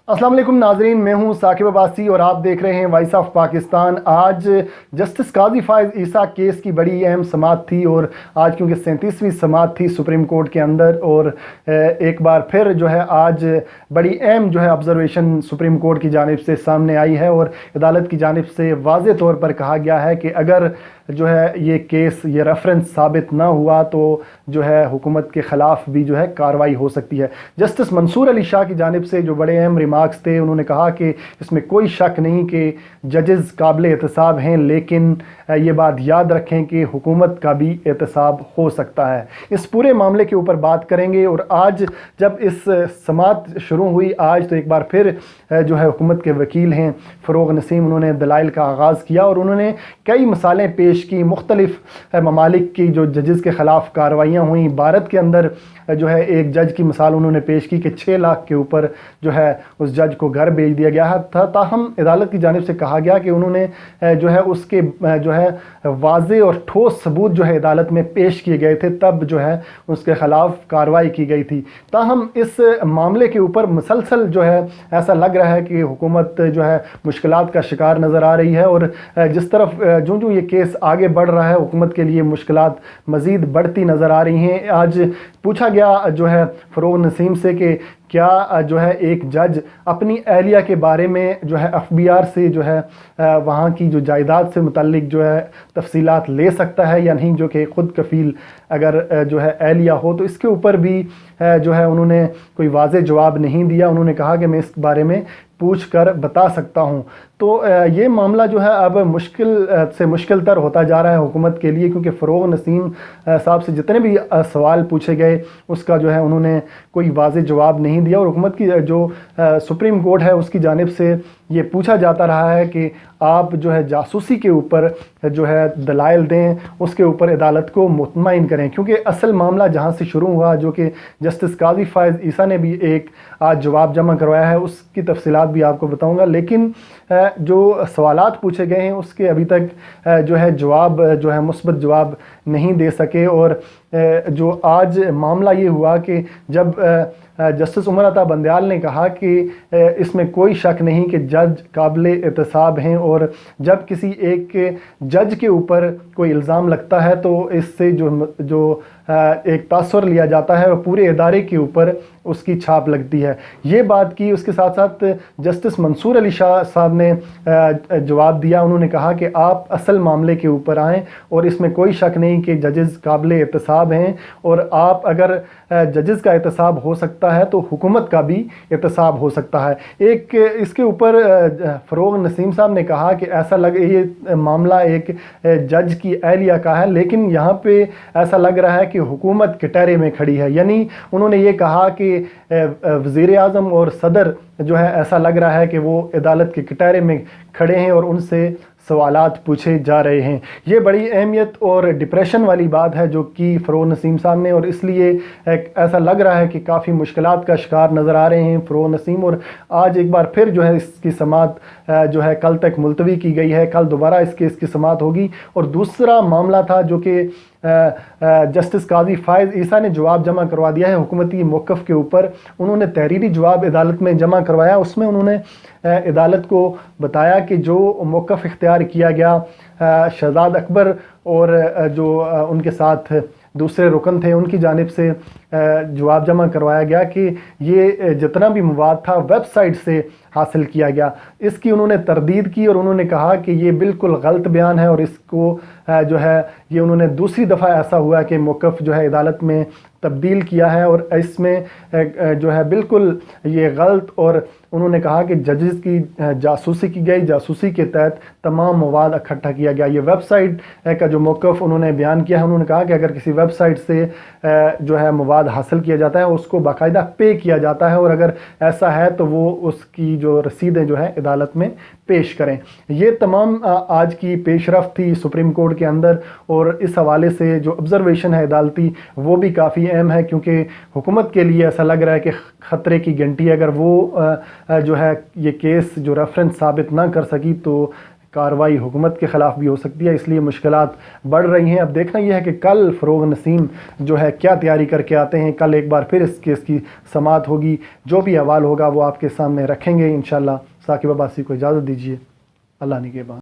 अस्सलाम वालेकुम नाजरीन, मैं हूं साकिब अब्बासी और आप देख रहे हैं वॉइस ऑफ पाकिस्तान। आज जस्टिस काजी फायज़ ईसा केस की बड़ी अहम समाअत थी और आज क्योंकि 37वीं समाअत थी सुप्रीम कोर्ट के अंदर, और एक बार फिर जो है आज बड़ी अहम जो है ऑब्जर्वेशन सुप्रीम कोर्ट की जानिब से सामने आई है और अदालत की जानिब से वाज़े तौर पर कहा गया है कि अगर जो है ये केस ये रेफरेंस साबित ना हुआ तो जो है हुकूमत के ख़िलाफ़ भी जो है कार्रवाई हो सकती है। जस्टिस मंसूर अली शाह की जानिब से जो बड़े अहम रिमार्क्स थे, उन्होंने कहा कि इसमें कोई शक नहीं कि जजेस काबिल एहतसाब हैं, लेकिन ये बात याद रखें कि हुकूमत का भी एहतसाब हो सकता है। इस पूरे मामले के ऊपर बात करेंगे। और आज जब इस समाअत शुरू हुई आज, तो एक बार फिर जो है हुकूमत के वकील हैं फ़रोग़ नसीम, उन्होंने दलाइल का आगाज़ किया और उन्होंने कई मिसालें पेश की। मुख्तलिफ ममालिक की जो जजेस के ख़िलाफ़ कार्रवाइयाँ हुई, भारत के अंदर जो है एक जज की मिसाल उन्होंने पेश की कि 6 लाख के ऊपर जो है उस जज को घर भेज दिया गया था। ताहम अदालत की जानिब से कहा गया कि उन्होंने जो है उसके जो है वाज़े और ठोस सबूत जो है अदालत में पेश किए गए थे, तब जो है उसके ख़िलाफ़ कार्रवाई की गई थी। ताहम इस मामले के ऊपर मुसलसल जो है ऐसा लग रहा है कि हुकूमत जो है मुश्किलात का शिकार नज़र आ रही है और जिस तरफ जो जो ये केस आगे बढ़ रहा है, हुकूमत के लिए मुश्किलात मज़ीद बढ़ती नज़र आ रही हैं। आज पूछा गया जो है फ़रोग़ नसीम से कि क्या जो है एक जज अपनी अहलिया के बारे में जो है एफबीआर से जो है वहाँ की जो जायदाद से मुतल्लिक जो है तफसीलात ले सकता है या नहीं, जो कि ख़ुद कफ़ील अगर जो है अहलिया हो। तो इसके ऊपर भी जो है उन्होंने कोई वाज़े जवाब नहीं दिया। उन्होंने कहा कि मैं इस बारे में पूछ कर बता सकता हूँ। तो ये मामला जो है अब मुश्किल से मुश्किल तर होता जा रहा है हुकूमत के लिए, क्योंकि फ़रोग़ नसीम साहब से जितने भी सवाल पूछे गए उसका जो है उन्होंने कोई वाज़े जवाब नहीं दिया। और हुकूमत की जो सुप्रीम कोर्ट है उसकी जानिब से ये पूछा जाता रहा है कि आप जो है जासूसी के ऊपर जो है दलाइल दें, उसके ऊपर अदालत को मुतमईन करें, क्योंकि असल मामला जहाँ से शुरू हुआ, जो कि जस्टिस काजी फायज़ ईसा ने भी एक आज जवाब जमा करवाया है, उसकी तफसीलात भी आपको बताऊंगा। लेकिन जो सवालात पूछे गए हैं उसके अभी तक जो है जवाब जो है मुस्बत जवाब नहीं दे सके। और जो आज मामला ये हुआ कि जब जस्टिस उमर अता बंदयाल ने कहा कि इसमें कोई शक नहीं कि जज काबिल एहतसाब हैं, और जब किसी एक जज के ऊपर कोई इल्ज़ाम लगता है तो इससे जो एक तासुर लिया जाता है और पूरे इदारे के ऊपर उसकी छाप लगती है। ये बात की। उसके साथ साथ जस्टिस मंसूर अली शाह साहब ने जवाब दिया। उन्होंने कहा कि आप असल मामले के ऊपर आएँ और इसमें कोई शक नहीं कि जजेस काबिल एहतसाब हैं, और आप अगर जजेस का एहतसाब हो सकता है तो हुकूमत का भी एहतसाब हो सकता है। एक इसके ऊपर फ़रोग़ नसीम साहब ने कहा कि ऐसा ये मामला एक जज की अहलिया का है, लेकिन यहाँ पे ऐसा लग रहा है कि हुकूमत कटहरे में खड़ी है। यानी उन्होंने ये कहा कि वज़ीर आज़म और सदर जो है ऐसा लग रहा है कि वो अदालत के कटहरे में खड़े हैं और उनसे सवालात पूछे जा रहे हैं। ये बड़ी अहमियत और डिप्रेशन वाली बात है जो कि फ़रोग़ नसीम साहब ने, और इसलिए ऐसा लग रहा है कि काफ़ी मुश्किलात का शिकार नज़र आ रहे हैं फ़रोग़ नसीम। और आज एक बार फिर जो है इसकी समाअत जो है कल तक मुलतवी की गई है। कल दोबारा इस केस की समाअत होगी। और दूसरा मामला था जो कि जस्टिस काजी फायज़ ईसा ने जवाब जमा करवा दिया है हुकूमती मौक़िफ़ के ऊपर। उन्होंने तहरीरी जवाब अदालत में जमा करवाया। उसमें उन्होंने अदालत को बताया कि जो मौक़िफ़ इख्तियार किया गया शहजाद अकबर और जो उनके साथ दूसरे रुकन थे उनकी जानिब से जवाब जमा करवाया गया कि ये जितना भी मवाद था वेबसाइट से हासिल किया गया। इसकी उन्होंने तरदीद की और उन्होंने कहा कि ये बिल्कुल गलत बयान है, और इसको जो है ये उन्होंने दूसरी दफ़ा ऐसा हुआ कि मौक़िफ़ जो है अदालत में तब्दील किया है और इसमें जो है बिल्कुल ये गलत। और उन्होंने कहा कि जजेस की जासूसी की गई, जासूसी के तहत तमाम मवाद इकट्ठा किया गया। ये वेबसाइट का जो मौक़िफ़ उन्होंने बयान किया है, उन्होंने कहा कि अगर किसी वेबसाइट से जो है मवाद हासिल किया जाता है उसको बाकायदा पे किया जाता है, और अगर ऐसा है तो वो उसकी जो रसीदें जो है अदालत में पेश करें। ये तमाम आज की पेशरफ्त थी सुप्रीम कोर्ट के अंदर, और इस हवाले से जो ऑब्ज़र्वेशन है अदालती वो भी काफ़ी अहम है, क्योंकि हुकूमत के लिए ऐसा लग रहा है कि ख़तरे की घंटी, अगर वो जो है ये केस जो रेफरेंस साबित ना कर सकी तो कार्रवाई हुकूमत के ख़िलाफ़ भी हो सकती है, इसलिए मुश्किलात बढ़ रही हैं। अब देखना यह है कि कल फ़रोग़ नसीम जो है क्या तैयारी करके आते हैं। कल एक बार फिर इस केस की समाअत होगी, जो भी हवाल होगा वो आपके सामने रखेंगे इंशाअल्लाह। साकिब अब्बासी को इजाज़त दीजिए, अल्लाह निगहबान।